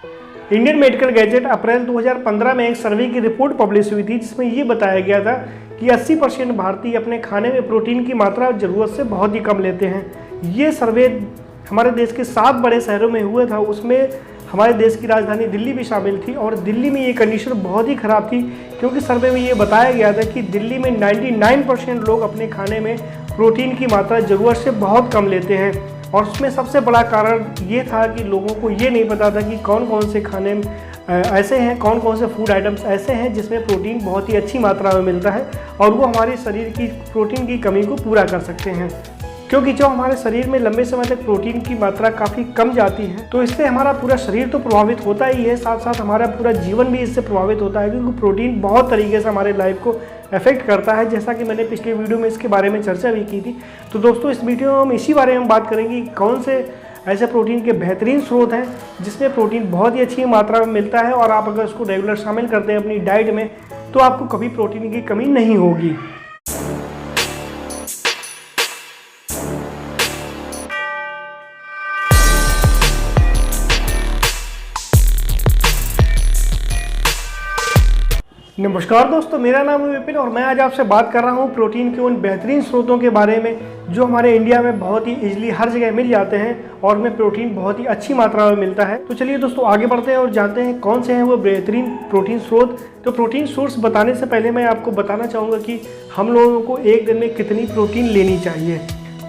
Indian medical gadget अप्रैल 2015 में एक सर्वे की रिपोर्ट पब्लिश हुई थी जिसमें ये बताया गया था कि 80% भारतीय अपने खाने में प्रोटीन की मात्रा ज़रूरत से बहुत ही कम लेते हैं। ये सर्वे हमारे देश के 7 बड़े शहरों में हुआ था, उसमें हमारे देश की राजधानी दिल्ली भी शामिल थी और दिल्ली में ये कंडीशन बहुत ही ख़राब थी क्योंकि सर्वे में ये बताया गया था कि दिल्ली में 99% लोग अपने खाने में प्रोटीन की मात्रा ज़रूरत से बहुत कम लेते हैं। और उसमें सबसे बड़ा कारण ये था कि लोगों को ये नहीं पता था कि कौन कौन से खाने ऐसे हैं, कौन कौन से फूड आइटम्स ऐसे हैं जिसमें प्रोटीन बहुत ही अच्छी मात्रा में मिलता है और वो हमारे शरीर की प्रोटीन की कमी को पूरा कर सकते हैं। क्योंकि जो हमारे शरीर में लंबे समय तक प्रोटीन की मात्रा काफ़ी कम जाती है तो इससे हमारा पूरा शरीर तो प्रभावित होता ही है, साथ साथ हमारा पूरा जीवन भी इससे प्रभावित होता है क्योंकि प्रोटीन बहुत तरीके से हमारे लाइफ को अफेक्ट करता है, जैसा कि मैंने पिछले वीडियो में इसके बारे में चर्चा भी की थी। तो दोस्तों इस वीडियो में हम इसी बारे में बात करेंगे कि कौन से ऐसे प्रोटीन के बेहतरीन स्रोत हैं जिसमें प्रोटीन बहुत ही अच्छी मात्रा में मिलता है और आप अगर उसको रेगुलर शामिल करते हैं अपनी डाइट में तो आपको कभी प्रोटीन की कमी नहीं होगी। नमस्कार दोस्तों, मेरा नाम है विपिन और मैं आज आपसे बात कर रहा हूं प्रोटीन के उन बेहतरीन स्रोतों के बारे में जो हमारे इंडिया में बहुत ही इजीली हर जगह मिल जाते हैं और उनमें प्रोटीन बहुत ही अच्छी मात्रा में मिलता है। तो चलिए दोस्तों आगे बढ़ते हैं और जानते हैं कौन से हैं वो बेहतरीन प्रोटीन स्रोत। तो प्रोटीन सोर्स बताने से पहले मैं आपको बताना चाहूँगा कि हम लोगों को एक दिन में कितनी प्रोटीन लेनी चाहिए।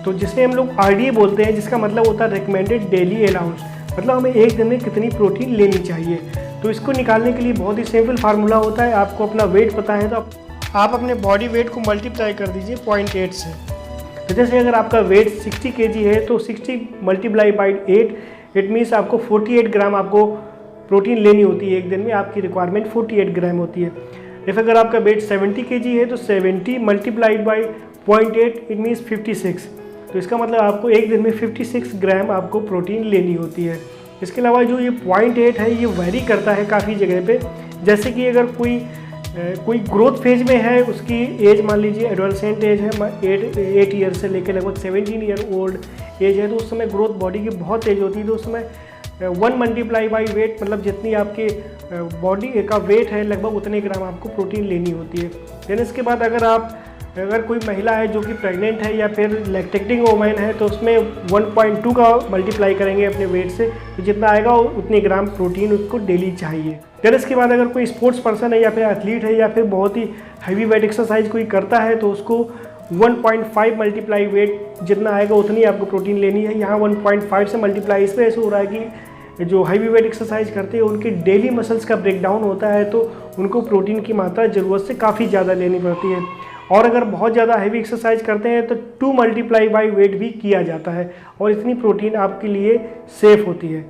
तो जिसे हम लोग RDA बोलते हैं, जिसका मतलब होता है रिकमेंडेड डेली अलाउंस, मतलब हमें एक दिन में कितनी प्रोटीन लेनी चाहिए। तो इसको निकालने के लिए बहुत ही सिंपल फार्मूला होता है। आपको अपना वेट पता है तो आप अपने बॉडी वेट को मल्टीप्लाई कर दीजिए 0.8 से। तो जैसे अगर आपका वेट 60 kg है तो 60 मल्टीप्लाई बाई 8 इट मीन्स आपको 48 ग्राम आपको प्रोटीन लेनी होती है। एक दिन में आपकी रिक्वायरमेंट 48 ग्राम होती है। इफ अगर आपका वेट 70 kg है तो 70 मल्टीप्लाई बाई 0.8 इट मीन्स 56। तो इसका मतलब आपको एक दिन में 56 ग्राम आपको प्रोटीन लेनी होती है। इसके अलावा जो ये 0.8 है ये वेरी करता है काफ़ी जगह पे। जैसे कि अगर कोई ग्रोथ फेज में है, उसकी एज मान लीजिए एडोलसेंट एज है 8 ईयर से लेकर लगभग 17 ईयर ओल्ड एज है, तो उस समय ग्रोथ बॉडी की बहुत तेज होती है। तो उस समय 1 मल्टीप्लाई बाई वेट मतलब जितनी आपके बॉडी का वेट है लगभग उतने ग्राम आपको प्रोटीन लेनी होती है। देन इसके बाद अगर कोई महिला है जो कि प्रेग्नेंट है या फिर लैक्टेटिंग वुमेन है तो उसमें 1.2 का मल्टीप्लाई करेंगे अपने वेट से, तो जितना आएगा उतने ग्राम प्रोटीन उसको डेली चाहिए। फिर इसके बाद अगर कोई स्पोर्ट्स पर्सन है या फिर एथलीट है या फिर बहुत ही हैवी वेट एक्सरसाइज कोई करता है तो उसको 1.5 मल्टीप्लाई वेट जितना आएगा उतनी आपको प्रोटीन लेनी है। यहाँ 1.5 से मल्टीप्लाई इस वजह से हो रहा है कि जो हैवी वेट एक्सरसाइज करते हैं उनके डेली मसल्स का ब्रेकडाउन होता है तो उनको प्रोटीन की मात्रा ज़रूरत से काफ़ी ज़्यादा लेनी पड़ती है। और अगर बहुत ज़्यादा हैवी एक्सरसाइज करते हैं तो 2 मल्टीप्लाई बाई वेट भी किया जाता है और इतनी प्रोटीन आपके लिए सेफ होती है।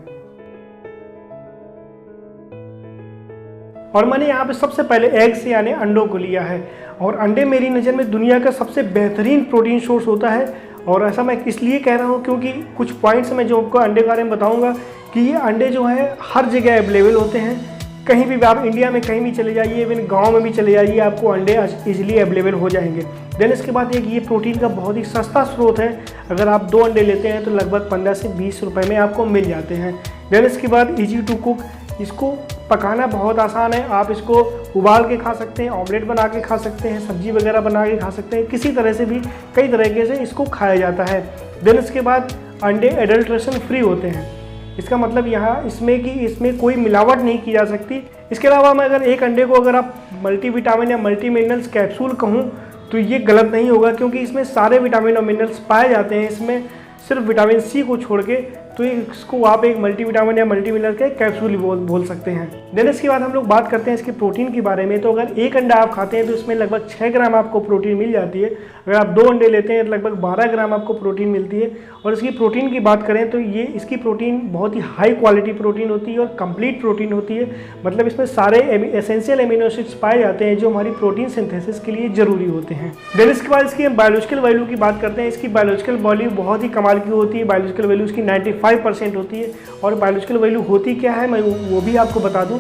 और मैंने यहाँ पे सबसे पहले एग से यानी अंडों को लिया है और अंडे मेरी नज़र में दुनिया का सबसे बेहतरीन प्रोटीन सोर्स होता है। और ऐसा मैं इसलिए कह रहा हूँ क्योंकि कुछ पॉइंट्स मैं जो आपको अंडे के बारे में बताऊँगा कि ये अंडे जो है हर जगह अवेलेबल होते हैं। कहीं भी आप इंडिया में कहीं भी चले जाइए, इवन गांव में भी चले जाइए, आपको अंडे इजीली अवेलेबल हो जाएंगे। देन इसके बाद एक ये प्रोटीन का बहुत ही सस्ता स्रोत है। अगर आप 2 अंडे लेते हैं तो लगभग 15 से 20 रुपए में आपको मिल जाते हैं। देन इसके बाद इजी टू कुक, इसको पकाना बहुत आसान है। आप इसको उबाल के खा सकते हैं, ऑमलेट बना के खा सकते हैं, सब्जी वगैरह बना के खा सकते हैं, किसी तरह से भी कई तरीके से इसको खाया जाता है। देन इसके बाद अंडे एडल्ट्रेशन फ्री होते हैं। इसका मतलब यहाँ इसमें कोई मिलावट नहीं की जा सकती। इसके अलावा मैं अगर एक अंडे को अगर आप मल्टीविटामिन या मल्टी मिनरल्स कैप्सूल कहूँ तो ये गलत नहीं होगा क्योंकि इसमें सारे विटामिन और मिनरल्स पाए जाते हैं। इसमें सिर्फ विटामिन C को छोड़ के, तो इसको आप एक मल्टीविटामिन या मल्टी मिनरल के कैप्सूल बोल सकते हैं। देन इसके बाद हम लोग बात करते हैं इसके प्रोटीन के बारे में। तो अगर एक अंडा आप खाते हैं तो इसमें लगभग 6 ग्राम आपको प्रोटीन मिल जाती है। अगर आप 2 अंडे लेते हैं तो लगभग 12 ग्राम आपको प्रोटीन मिलती है। और इसकी प्रोटीन की बात करें तो इसकी प्रोटीन बहुत ही हाई क्वालिटी प्रोटीन होती है और कंप्लीट प्रोटीन होती है। मतलब इसमें सारे एसेंशियल एमिनो एसिड्स पाए जाते हैं जो हमारी प्रोटीन सिंथेसिस के लिए ज़रूरी होते हैं। देन इसके बाद इसकी बायोलॉजिकल वैल्यू की बात करते हैं। इसकी बायोलॉजिकल वैल्यू बहुत ही कमाल की होती है। बायोलॉजिकल वैल्यू इसकी 95% होती है। और बायोलॉजिकल वैल्यू होती क्या है मैं वो भी आपको बता दूं।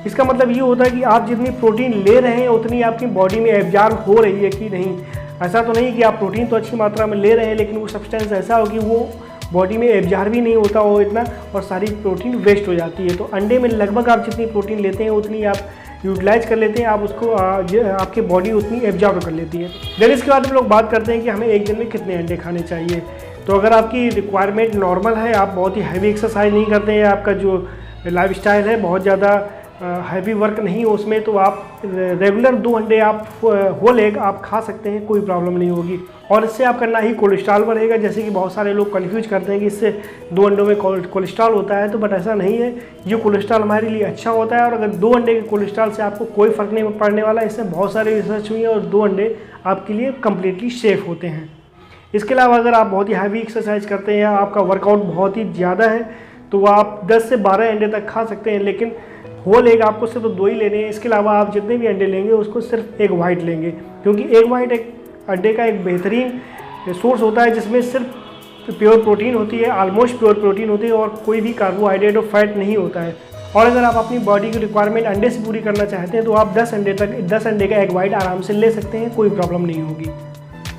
इसका मतलब ये होता है कि आप जितनी प्रोटीन ले रहे हैं उतनी आपकी बॉडी में एब्जॉर्ब हो रही है कि नहीं। ऐसा तो नहीं कि आप प्रोटीन तो अच्छी मात्रा में ले रहे हैं लेकिन वो सब्सटेंस ऐसा हो कि वो बॉडी में एब्जॉर्ब भी नहीं होता वो इतना, और सारी प्रोटीन वेस्ट हो जाती है। तो अंडे में लगभग आप जितनी प्रोटीन लेते हैं उतनी आप यूटिलाइज कर लेते हैं, आप उसको आपकी बॉडी उतनी एब्जॉर्ब कर लेती है। देन इसके बाद हम लोग बात करते हैं कि हमें एक दिन में कितने अंडे खाने चाहिए। तो अगर आपकी रिक्वायरमेंट नॉर्मल है, आप बहुत ही हैवी एक्सरसाइज नहीं करते हैं, आपका जो लाइफस्टाइल है बहुत ज़्यादा हैवी वर्क नहीं हो उसमें, तो आप रेगुलर 2 अंडे आप होल एग आप खा सकते हैं, कोई प्रॉब्लम नहीं होगी। और इससे आपका ना ही कोलेस्ट्रॉल बढ़ेगा, जैसे कि बहुत सारे लोग कंफ्यूज करते हैं कि इससे 2 अंडों में कोलेस्ट्रॉल होता है, तो बट ऐसा नहीं है। ये कोलेस्ट्रॉल हमारे लिए अच्छा होता है, और अगर 2 अंडे के कोलेस्ट्रॉल से आपको कोई फ़र्क नहीं पड़ने वाला। इससे बहुत सारे रिसर्च हुई है और 2 अंडे आपके लिए कम्प्लीटली सेफ़ होते हैं। इसके अलावा अगर आप बहुत ही हैवी एक्सरसाइज करते हैं या आपका वर्कआउट बहुत ही ज़्यादा है, तो आप 10 से 12 अंडे तक खा सकते हैं, लेकिन होल एग आपको सिर्फ 2 ही लेने हैं। इसके अलावा आप जितने भी अंडे लेंगे उसको सिर्फ एक वाइट लेंगे, क्योंकि एक वाइट एक अंडे का एक बेहतरीन सोर्स होता है, जिसमें सिर्फ प्योर प्रोटीन होती है, ऑलमोस्ट प्योर प्रोटीन होती है, और कोई भी कार्बोहाइड्रेट और फैट नहीं होता है। और अगर आप अपनी बॉडी की रिक्वायरमेंट अंडे से पूरी करना चाहते हैं तो आप 10 अंडे का एक वाइट आराम से ले सकते हैं, कोई प्रॉब्लम नहीं होगी।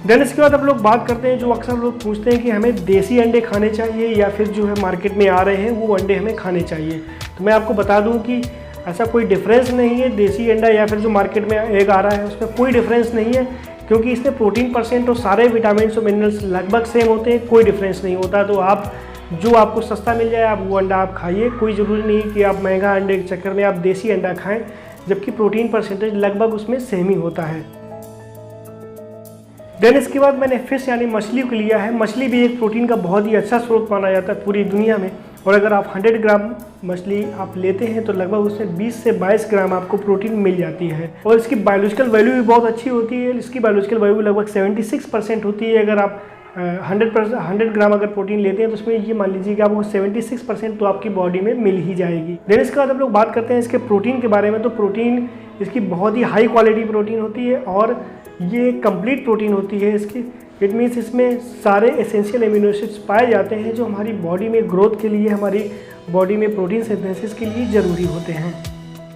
देन इसके बाद हम लोग बात करते हैं, जो अक्सर लोग पूछते हैं कि हमें देसी अंडे खाने चाहिए या फिर जो है मार्केट में आ रहे हैं वो अंडे हमें खाने चाहिए। तो मैं आपको बता दूं कि ऐसा कोई डिफरेंस नहीं है, देसी अंडा या फिर जो मार्केट में एग आ रहा है उसमें कोई डिफरेंस नहीं है, क्योंकि इसमें प्रोटीन परसेंट और सारे विटामिन और मिनरल्स लगभग सेम होते हैं, कोई डिफरेंस नहीं होता। तो आप जो आपको सस्ता मिल जाए आप वो अंडा आप खाइए, कोई ज़रूरी नहीं कि आप महंगा अंडे के चक्कर में आप देसी अंडा खाएँ, जबकि प्रोटीन परसेंटेज लगभग उसमें सेम ही होता है। देन इसके बाद मैंने फिश यानी मछली को लिया है। मछली भी एक प्रोटीन का बहुत ही अच्छा स्रोत माना जाता है पूरी दुनिया में, और अगर आप 100 ग्राम मछली आप लेते हैं तो लगभग उसमें 20 से 22 ग्राम आपको प्रोटीन मिल जाती है, और इसकी बायोलॉजिकल वैल्यू भी बहुत अच्छी होती है। इसकी बायोलॉजिकल वैल्यू लगभग 76% होती है। अगर आप 100 ग्राम अगर प्रोटीन लेते हैं तो उसमें ये मान लीजिए कि आपको 76% तो आपकी बॉडी में मिल ही जाएगी। देन इसके बाद हम लोग बात करते हैं इसके प्रोटीन के बारे में। तो प्रोटीन इसकी बहुत ही हाई क्वालिटी प्रोटीन होती है, और ये कंप्लीट प्रोटीन होती है इसकी। इट मीन्स इसमें सारे एसेंशियल एमिनो एसिड्स पाए जाते हैं जो हमारी बॉडी में ग्रोथ के लिए, हमारी बॉडी में प्रोटीन सिंथेसिस के लिए ज़रूरी होते हैं।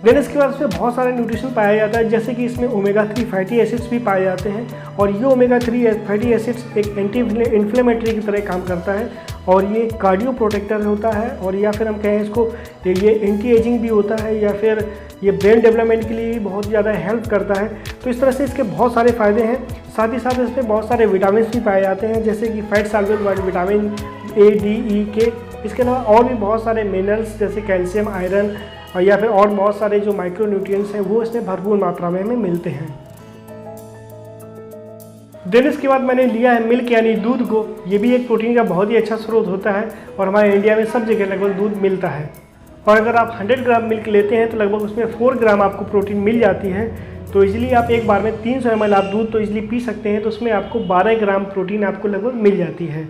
देन इसके बाद इसमें बहुत सारे न्यूट्रिशन पाया जाता है, जैसे कि इसमें ओमेगा 3 फैटी एसिड्स भी पाए जाते हैं, और ये ओमेगा 3 फैटी एसिड्स एक एंटी इन्फ्लेमेटरी की तरह काम करता है, और ये कार्डियो प्रोटेक्टर होता है, और या फिर हम कहें इसको ये एंटी एजिंग भी होता है, या फिर ये ब्रेन डेवलपमेंट के लिए बहुत ज़्यादा हेल्प करता है। तो इस तरह से इसके बहुत सारे फ़ायदे हैं। साथ ही साथ इसमें बहुत सारे विटामिन भी पाए जाते हैं, जैसे कि fat soluble vitamin A, D, E, K। इसके अलावा और भी बहुत सारे मिनरल्स जैसे कैल्शियम, आयरन, और या फिर और बहुत सारे जो माइक्रो न्यूट्रिएंट्स हैं वो इसमें भरपूर मात्रा में हमें मिलते हैं। देन इसके बाद मैंने लिया है मिल्क यानी दूध को। ये भी एक प्रोटीन का बहुत ही अच्छा स्रोत होता है, और हमारे इंडिया में सब जगह लगभग दूध मिलता है। और अगर आप 100 ग्राम मिल्क लेते हैं तो लगभग उसमें 4 ग्राम आपको प्रोटीन मिल जाती है। तो इजीली आप एक बार में 300 ml आप दूध तो इजीली पी सकते हैं, तो उसमें आपको 12 ग्राम प्रोटीन आपको लगभग मिल जाती है।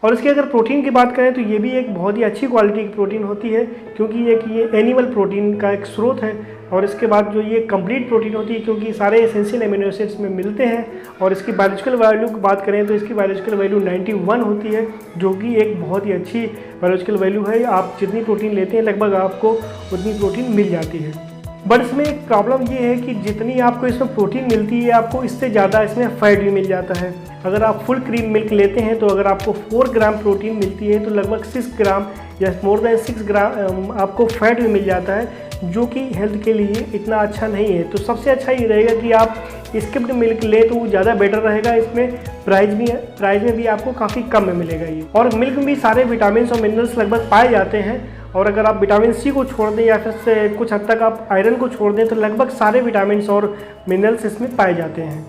और इसकी अगर प्रोटीन की बात करें तो ये भी एक बहुत ही अच्छी क्वालिटी की प्रोटीन होती है, क्योंकि ये एनिमल प्रोटीन का एक स्रोत है। और इसके बाद जो ये कंप्लीट प्रोटीन होती है, क्योंकि सारे एसेंशियल एमिनो एसिड्स में मिलते हैं। और इसकी बायोलॉजिकल वैल्यू की बात करें तो इसकी बायोलॉजिकल वैल्यू 91 होती है, जो कि एक बहुत ही अच्छी बायोलॉजिकल वैल्यू है। आप जितनी प्रोटीन लेते हैं लगभग आपको उतनी प्रोटीन मिल जाती है। बट इसमें एक प्रॉब्लम ये है कि जितनी आपको इसमें प्रोटीन मिलती है आपको इससे ज़्यादा इसमें फैट भी मिल जाता है। अगर आप फुल क्रीम मिल्क लेते हैं तो अगर आपको 4 ग्राम प्रोटीन मिलती है तो लगभग 6 ग्राम या मोर देन 6 ग्राम आपको फैट भी मिल जाता है, जो कि हेल्थ के लिए इतना अच्छा नहीं है। तो सबसे अच्छा ये रहेगा कि आप स्किप्ड मिल्क ले तो वो ज़्यादा बेटर रहेगा। इसमें प्राइस में भी आपको काफ़ी कम में मिलेगा ये। और मिल्क में भी सारे विटामिन और मिनरल्स लगभग पाए जाते हैं। और अगर आप विटामिन सी को छोड़ दें या फिर से कुछ हद तक आप आयरन को छोड़ दें तो लगभग सारे विटामिन और मिनरल्स इसमें पाए जाते हैं।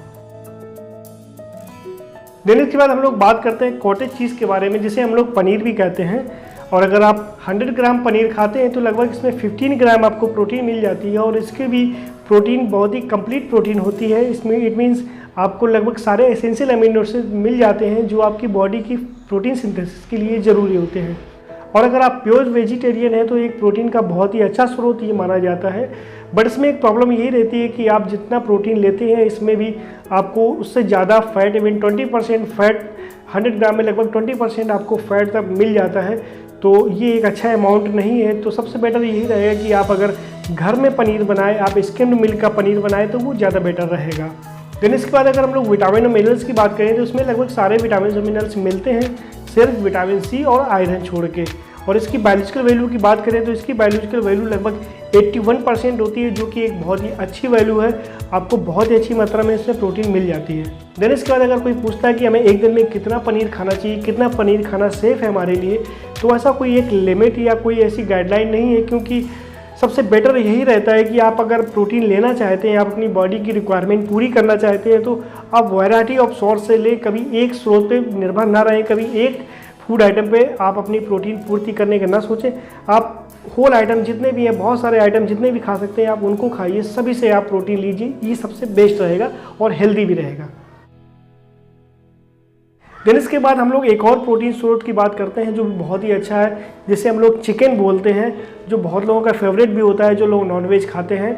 देन इसके बाद हम लोग बात करते हैं कॉटेज चीज़ के बारे में, जिसे हम लोग पनीर भी कहते हैं। और अगर आप 100 ग्राम पनीर खाते हैं तो लगभग इसमें 15 ग्राम आपको प्रोटीन मिल जाती है। और इसकी भी प्रोटीन बहुत ही कंप्लीट प्रोटीन होती है। इसमें इट मीन्स आपको लगभग सारे एसेंशियल अमीनो एसिड मिल जाते हैं जो आपकी बॉडी की प्रोटीन सिंथेसिस के लिए ज़रूरी होते हैं। और अगर आप प्योर वेजिटेरियन हैं तो एक प्रोटीन का बहुत ही अच्छा स्रोत ये माना जाता है। बट इसमें एक प्रॉब्लम यही रहती है कि आप जितना प्रोटीन लेते हैं इसमें भी आपको उससे ज़्यादा फैट, इवन 20% फैट 100 ग्राम में लगभग 20% आपको फैट तक मिल जाता है। तो ये एक अच्छा अमाउंट नहीं है। तो सबसे बेटर यही रहेगा कि आप अगर घर में पनीर बनाएं, आप स्किम्ड मिल्क का पनीर बनाएं तो वो ज़्यादा बेटर रहेगा। देन इसके बाद अगर हम लोग विटामिन और मिनरल्स की बात करें तो उसमें लगभग सारे विटामिन और मिनरल्स मिलते हैं, सिर्फ विटामिन सी और आयरन छोड़ के। और इसकी बायोलॉजिकल वैल्यू की बात करें तो इसकी बायोलॉजिकल वैल्यू लगभग 81% होती है, जो कि एक बहुत ही अच्छी वैल्यू है। आपको बहुत ही अच्छी मात्रा में इसमें प्रोटीन मिल जाती है। देन इसके बाद अगर कोई पूछता है कि हमें एक दिन में कितना पनीर खाना चाहिए, कितना पनीर खाना सेफ़ है हमारे लिए, तो ऐसा कोई एक लिमिट या कोई ऐसी गाइडलाइन नहीं है, क्योंकि सबसे बेटर यही रहता है कि आप अगर प्रोटीन लेना चाहते हैं, आप अपनी बॉडी की रिक्वायरमेंट पूरी करना चाहते हैं, तो आप वैरायटी ऑफ सोर्स से ले, कभी एक स्रोत पे निर्भर ना रहें, कभी एक फूड आइटम पे आप अपनी प्रोटीन पूर्ति करने का ना सोचें। आप होल आइटम जितने भी हैं, बहुत सारे आइटम जितने भी खा सकते हैं आप उनको खाइए, सभी से आप प्रोटीन लीजिए, ये सबसे बेस्ट रहेगा और हेल्दी भी रहेगा। देन इसके बाद हम लोग एक और प्रोटीन स्रोत की बात करते हैं जो बहुत ही अच्छा है, जिसे हम लोग चिकन बोलते हैं, जो बहुत लोगों का फेवरेट भी होता है जो लोग नॉनवेज खाते हैं।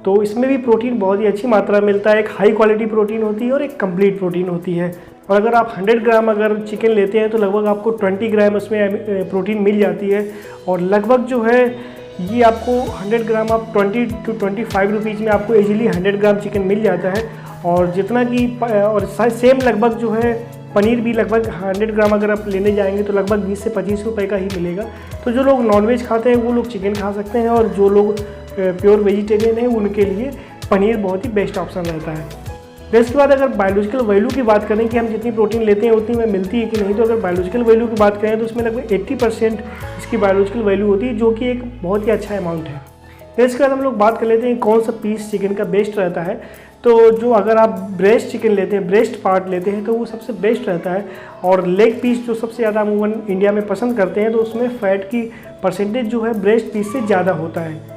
तो इसमें भी प्रोटीन बहुत ही अच्छी मात्रा में मिलता है। एक हाई क्वालिटी प्रोटीन होती है और एक कंप्लीट प्रोटीन होती है। और अगर आप 100 ग्राम अगर चिकन लेते हैं तो लगभग आपको 20 ग्राम उसमें प्रोटीन मिल जाती है। और लगभग जो है ये आपको 100 ग्राम आप 20 to 25 रुपीज़ में आपको इजीली 100 ग्राम चिकन मिल जाता है। और जितना कि और सेम लगभग जो है पनीर भी लगभग 100 ग्राम अगर आप लेने जाएंगे तो लगभग 20 से 25 रुपये का ही मिलेगा। तो जो लोग नॉनवेज खाते हैं वो लोग चिकन खा सकते हैं, और जो लोग प्योर वेजिटेरियन हैं उनके लिए पनीर बहुत ही बेस्ट ऑप्शन रहता है। इसके बाद अगर बायोलॉजिकल वैल्यू की बात करें कि हम जितनी प्रोटीन लेते हैं उतनी में मिलती है कि नहीं, तो अगर बायोलॉजिकल वैल्यू की बात करें तो उसमें लगभग 80% इसकी बायोलॉजिकल वैल्यू होती है, जो कि एक बहुत ही अच्छा अमाउंट है। इसके बाद हम लोग बात कर लेते हैं कौन सा पीस चिकन का बेस्ट रहता है। तो जो अगर आप ब्रेस्ट चिकन लेते हैं, ब्रेस्ट पार्ट लेते हैं, तो वो सबसे बेस्ट रहता है। और लेग पीस जो सबसे ज़्यादा अमूमन इंडिया में पसंद करते हैं, तो उसमें फ़ैट की परसेंटेज जो है ब्रेस्ट पीस से ज़्यादा होता है।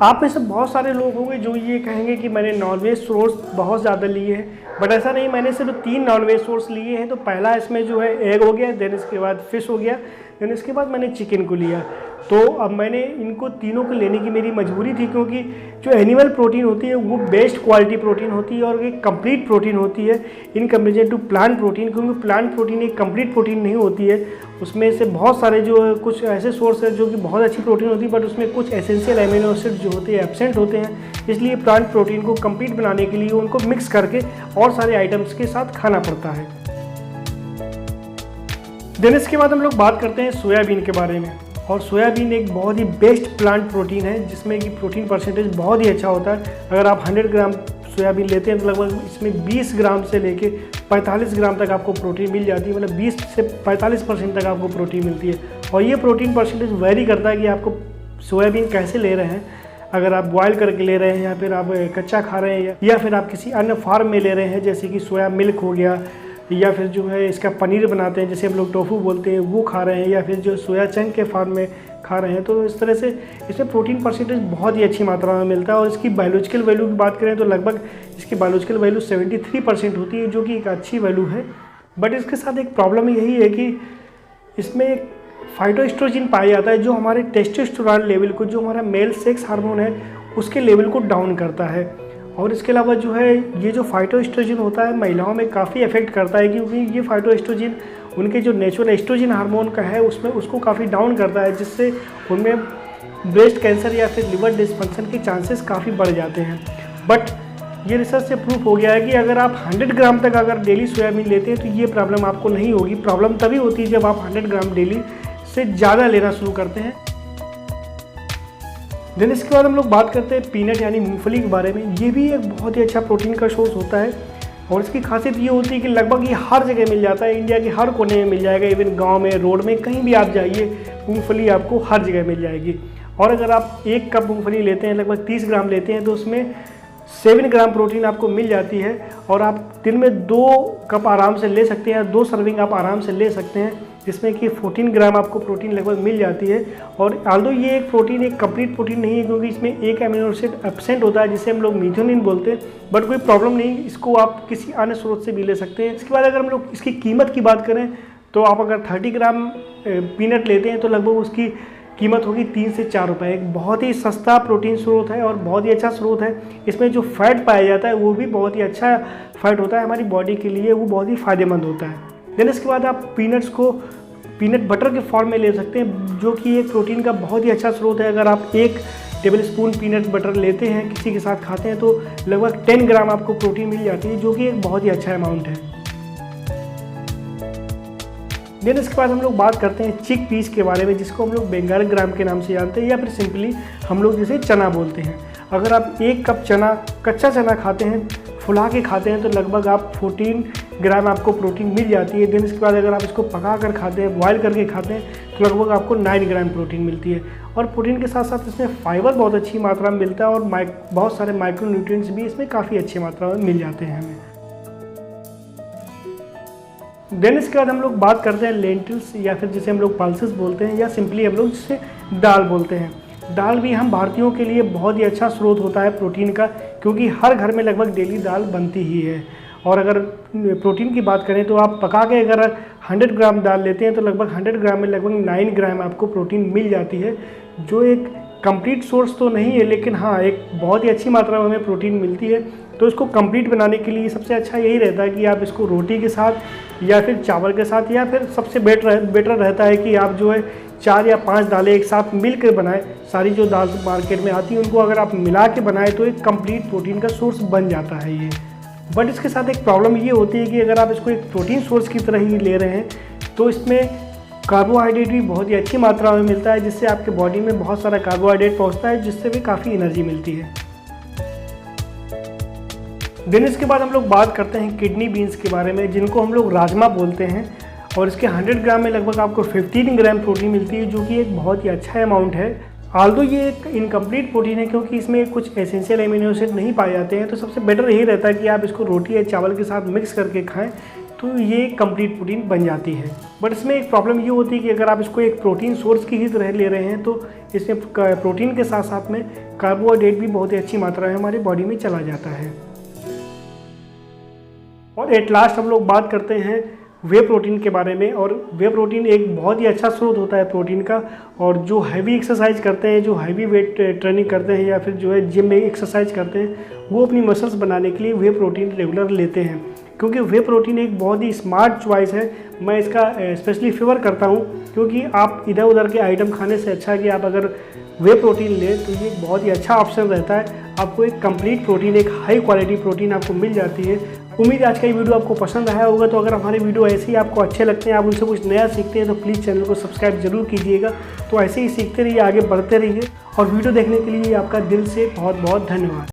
आप में से बहुत सारे लोग होंगे जो ये कहेंगे कि मैंने नॉनवेज सोर्स बहुत ज़्यादा लिए हैं, बट ऐसा नहीं। मैंने सिर्फ 3 नॉनवेज सोर्स लिए हैं। तो पहला इसमें जो है एग हो गया, देन इसके बाद फिश हो गया, देन इसके बाद मैंने चिकन को लिया। तो अब मैंने इनको तीनों को लेने की मेरी मजबूरी थी, क्योंकि जो एनिमल प्रोटीन होती है वो बेस्ट क्वालिटी प्रोटीन होती है और एक कंप्लीट प्रोटीन होती है in comparison to plant protein. क्योंकि प्लांट प्रोटीन एक कंप्लीट प्रोटीन नहीं होती है, उसमें से बहुत सारे जो कुछ ऐसे सोर्स है जो कि बहुत अच्छी प्रोटीन होती है, बट उसमें कुछ एसेंशियल अमीनो एसिड जो होते हैं एब्सेंट होते हैं। इसलिए प्लांट प्रोटीन को कंप्लीट बनाने के लिए उनको मिक्स करके और सारे आइटम्स के साथ खाना पड़ता है। देन इसके बाद हम लोग बात करते हैं सोयाबीन के बारे में। और सोयाबीन एक बहुत ही बेस्ट प्लांट प्रोटीन है, जिसमें कि प्रोटीन परसेंटेज बहुत ही अच्छा होता है। अगर आप 100 ग्राम सोयाबीन लेते हैं तो लगभग इसमें 20 ग्राम से लेके 45 ग्राम तक आपको प्रोटीन मिल जाती है। मतलब 20 से 45% तक आपको प्रोटीन मिलती है। और ये प्रोटीन परसेंटेज वेरी करता है कि आपको सोयाबीन कैसे ले रहे हैं। अगर आप बॉयल करके ले रहे हैं, या फिर आप कच्चा खा रहे हैं, या फिर आप किसी अन्य फार्म में ले रहे हैं, जैसे कि सोया मिल्क हो गया, या फिर जो है इसका पनीर बनाते हैं जैसे हम लोग टोफू बोलते हैं वो खा रहे हैं, या फिर जो सोया चंक के फार्म में खा रहे हैं। तो इस तरह से इसमें प्रोटीन परसेंटेज बहुत ही अच्छी मात्रा में मिलता है। और इसकी बायोलॉजिकल वैल्यू की बात करें तो लगभग इसकी बायोलॉजिकल वैल्यू 73% होती है, जो कि एक अच्छी वैल्यू है। बट इसके साथ एक प्रॉब्लम यही है कि इसमें फाइटोएस्ट्रोजन पाया जाता है, जो हमारे टेस्टोस्टेरोन लेवल को, जो हमारा मेल सेक्स हार्मोन है, उसके लेवल को डाउन करता है। और इसके अलावा जो है ये जो फाइटोएस्ट्रोजन होता है महिलाओं में काफ़ी इफेक्ट करता है, क्योंकि ये फाइटोएस्ट्रोजन उनके जो नेचुरल एस्ट्रोजन हार्मोन का है उसमें उसको काफ़ी डाउन करता है, जिससे उनमें ब्रेस्ट कैंसर या फिर लिवर डिसफंक्शन के चांसेस काफ़ी बढ़ जाते हैं। बट ये रिसर्च से प्रूफ हो गया है कि अगर आप 100 ग्राम तक अगर डेली सोयाबीन लेते हैं तो ये प्रॉब्लम आपको नहीं होगी। प्रॉब्लम तभी होती है जब आप 100 ग्राम डेली से ज़्यादा लेना शुरू करते हैं। देन इसके बाद हम लोग बात करते हैं पीनट यानी मूंगफली के बारे में। ये भी एक बहुत ही अच्छा प्रोटीन का सोर्स होता है, और इसकी खासियत ये होती है कि लगभग ये हर जगह मिल जाता है। इंडिया के हर कोने में मिल जाएगा, इवन गांव में, रोड में, कहीं भी आप जाइए मूंगफली आपको हर जगह मिल जाएगी। और अगर आप 1 कप मूंगफली लेते हैं, लगभग 30 ग्राम लेते हैं, तो उसमें 7 ग्राम प्रोटीन आपको मिल जाती है। और आप दिन में 2 कप आराम से ले सकते हैं, 2 सर्विंग आप आराम से ले सकते हैं, जिसमें कि 14 ग्राम आपको प्रोटीन लगभग मिल जाती है। और आल्दो ये एक प्रोटीन एक कंप्लीट प्रोटीन नहीं है, क्योंकि इसमें एक अमीनो एसिड एब्सेंट होता है जिसे हम लोग मेथियोनिन बोलते हैं। बट कोई प्रॉब्लम नहीं, इसको आप किसी अन्य स्रोत से भी ले सकते हैं। इसके बाद अगर हम लोग इसकी कीमत की बात करें तो आप अगर 30 ग्राम पीनट लेते हैं तो लगभग उसकी कीमत होगी 3 से 4 रुपये। एक बहुत ही सस्ता प्रोटीन स्रोत है और बहुत ही अच्छा स्रोत है। इसमें जो फैट पाया जाता है वो भी बहुत ही अच्छा फैट होता है, हमारी बॉडी के लिए वो बहुत ही फ़ायदेमंद होता है। देन इसके बाद आप पीनट्स को पीनट बटर के फॉर्म में ले सकते हैं, जो कि एक प्रोटीन का बहुत ही अच्छा स्रोत है। अगर आप एक टेबल स्पून पीनट बटर लेते हैं, किसी के साथ खाते हैं, तो लगभग 10 ग्राम आपको प्रोटीन मिल जाती है, जो कि एक बहुत ही अच्छा अमाउंट है। देन इसके बाद हम लोग बात करते हैं चिक पीस के बारे में, जिसको हम लोग बंगाल ग्राम के नाम से जानते हैं, या फिर सिंपली हम लोग जिसे चना बोलते हैं। अगर आप 1 कप चना, कच्चा चना खाते हैं, फुला के खाते हैं, तो लगभग आप 14 ग्राम आपको प्रोटीन मिल जाती है। देन इसके बाद अगर आप इसको पका कर खाते हैं, बॉयल करके खाते हैं, तो लगभग आपको 9 ग्राम प्रोटीन मिलती है। और प्रोटीन के साथ साथ इसमें फाइबर बहुत अच्छी मात्रा में मिलता है, और बहुत सारे माइक्रो न्यूट्रिएंट्स भी इसमें काफ़ी अच्छी मात्रा में मिल जाते हैं हमें। देन इसके बाद हम लोग बात करते हैं लेंटिल्स, या फिर जिसे हम लोग पल्सेस बोलते हैं, या सिंपली हम लोग जिसे दाल बोलते हैं। दाल भी हम भारतीयों के लिए बहुत ही अच्छा स्रोत होता है प्रोटीन का, क्योंकि हर घर में लगभग डेली दाल बनती ही है। और अगर प्रोटीन की बात करें तो आप पका के अगर 100 ग्राम दाल लेते हैं, तो लगभग 100 ग्राम में लगभग 9 ग्राम आपको प्रोटीन मिल जाती है, जो एक कंप्लीट सोर्स तो नहीं है, लेकिन हाँ एक बहुत ही अच्छी मात्रा में हमें प्रोटीन मिलती है। तो इसको कंप्लीट बनाने के लिए सबसे अच्छा यही रहता है कि आप इसको रोटी के साथ या फिर चावल के साथ, या फिर सबसे बेटर रहता है कि आप जो है 4 या 5 दालें एक साथ मिल कर बनाएं। सारी जो दाल मार्केट में आती है उनको अगर आप मिला के बनाएं, तो एक कंप्लीट प्रोटीन का सोर्स बन जाता है ये। बट इसके साथ एक प्रॉब्लम ये होती है कि अगर आप इसको एक प्रोटीन सोर्स की तरह ही ले रहे हैं, तो इसमें कार्बोहाइड्रेट भी बहुत ही अच्छी मात्रा में मिलता है, जिससे आपके बॉडी में बहुत सारा कार्बोहाइड्रेट पहुंचता है, जिससे भी काफ़ी एनर्जी मिलती है। देन इसके बाद हम लोग बात करते हैं किडनी बीन्स के बारे में, जिनको हम लोग राजमा बोलते हैं। और इसके 100 ग्राम में लगभग आपको 15 ग्राम प्रोटीन मिलती है, जो कि एक बहुत ही अच्छा अमाउंट है। आल्दो ये एक इनकम्प्लीट प्रोटीन है, क्योंकि इसमें कुछ एसेंशियल एमिनो एसिड नहीं पाए जाते हैं, तो सबसे बेटर यही रहता है कि आप इसको रोटी या चावल के साथ मिक्स करके खाएं, तो ये कंप्लीट प्रोटीन बन जाती है। बट इसमें एक प्रॉब्लम ये होती है कि अगर आप इसको एक प्रोटीन सोर्स की ही तरह ले रहे हैं, तो इसमें प्रोटीन के साथ साथ में कार्बोहाइड्रेट भी बहुत ही अच्छी मात्रा में हमारी बॉडी में चला जाता है। और एट लास्ट हम लोग बात करते हैं वे प्रोटीन के बारे में। और वे प्रोटीन एक बहुत ही अच्छा स्रोत होता है प्रोटीन का, और जो हैवी एक्सरसाइज करते हैं, जो हैवी वेट ट्रेनिंग करते हैं, या फिर जो है जिम में एक्सरसाइज करते हैं, वो अपनी मसल्स बनाने के लिए वे प्रोटीन रेगुलर लेते हैं, क्योंकि वे प्रोटीन एक बहुत ही स्मार्ट चॉइस है। मैं इसका स्पेशली फेवर करता हूँ, क्योंकि आप इधर उधर के आइटम खाने से अच्छा है कि आप अगर वे प्रोटीन लें, तो ये एक बहुत ही अच्छा ऑप्शन रहता है। आपको एक कंप्लीट प्रोटीन, एक हाई क्वालिटी प्रोटीन आपको मिल जाती है। उम्मीद है आज का ये वीडियो आपको पसंद आया होगा। तो अगर हमारे वीडियो ऐसे ही आपको अच्छे लगते हैं, आप उनसे कुछ नया सीखते हैं, तो प्लीज़ चैनल को सब्सक्राइब जरूर कीजिएगा। तो ऐसे ही सीखते रहिए, आगे बढ़ते रहिए, और वीडियो देखने के लिए आपका दिल से बहुत बहुत धन्यवाद।